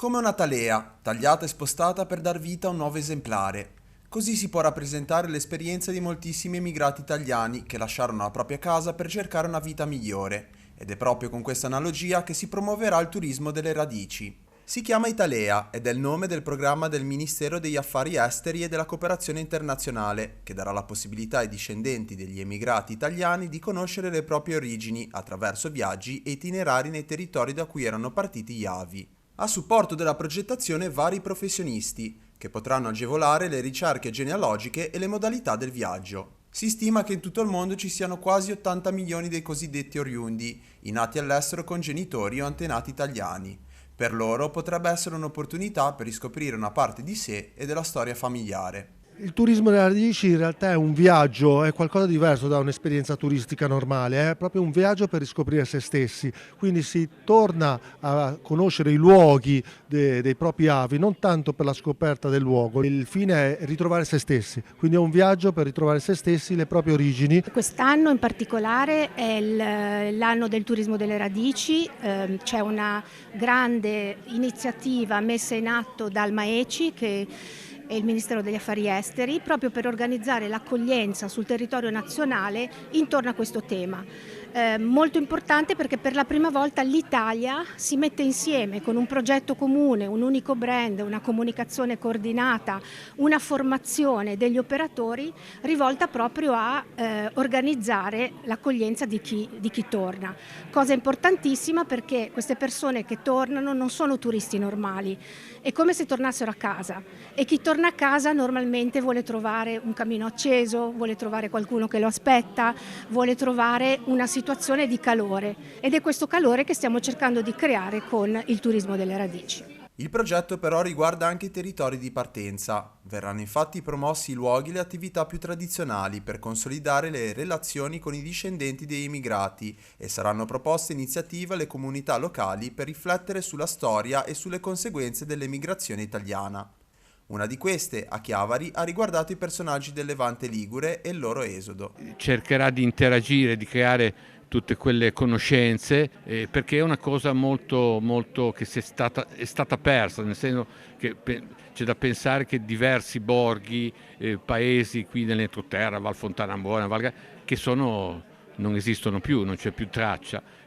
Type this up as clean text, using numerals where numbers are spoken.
Come una talea, tagliata e spostata per dar vita a un nuovo esemplare. Così si può rappresentare l'esperienza di moltissimi emigrati italiani che lasciarono la propria casa per cercare una vita migliore, ed è proprio con questa analogia che si promuoverà il turismo delle radici. Si chiama Italea ed è il nome del programma del Ministero degli Affari Esteri e della Cooperazione Internazionale, che darà la possibilità ai discendenti degli emigrati italiani di conoscere le proprie origini attraverso viaggi e itinerari nei territori da cui erano partiti gli avi. A supporto della progettazione vari professionisti, che potranno agevolare le ricerche genealogiche e le modalità del viaggio. Si stima che in tutto il mondo ci siano quasi 80 milioni dei cosiddetti oriundi, i nati all'estero con genitori o antenati italiani. Per loro potrebbe essere un'opportunità per riscoprire una parte di sé e della storia familiare. Il turismo delle radici in realtà è un viaggio, è qualcosa di diverso da un'esperienza turistica normale, è proprio un viaggio per riscoprire se stessi, quindi si torna a conoscere i luoghi dei propri avi, non tanto per la scoperta del luogo, il fine è ritrovare se stessi, quindi è un viaggio per ritrovare se stessi, le proprie origini. Quest'anno in particolare è l'anno del turismo delle radici, c'è una grande iniziativa messa in atto dal MAECI che e il Ministero degli Affari Esteri proprio per organizzare l'accoglienza sul territorio nazionale intorno a questo tema. Molto importante perché per la prima volta l'Italia si mette insieme con un progetto comune, un unico brand, una comunicazione coordinata, una formazione degli operatori rivolta proprio a organizzare l'accoglienza di chi torna. Cosa importantissima perché queste persone che tornano non sono turisti normali, è come se tornassero a casa e chi torna a casa normalmente vuole trovare un camino acceso, vuole trovare qualcuno che lo aspetta, vuole trovare una situazione di calore ed è questo calore che stiamo cercando di creare con il turismo delle radici. Il progetto però riguarda anche i territori di partenza. Verranno infatti promossi i luoghi e le attività più tradizionali per consolidare le relazioni con i discendenti degli immigrati e saranno proposte iniziative alle comunità locali per riflettere sulla storia e sulle conseguenze dell'emigrazione italiana. Una di queste, a Chiavari, ha riguardato i personaggi del Levante Ligure e il loro esodo. Cercherà di interagire, di creare tutte quelle conoscenze perché è una cosa molto che è stata persa, nel senso che c'è da pensare che diversi borghi, paesi qui nell'entroterra, Val Fontana Buona, che non esistono più, non c'è più traccia.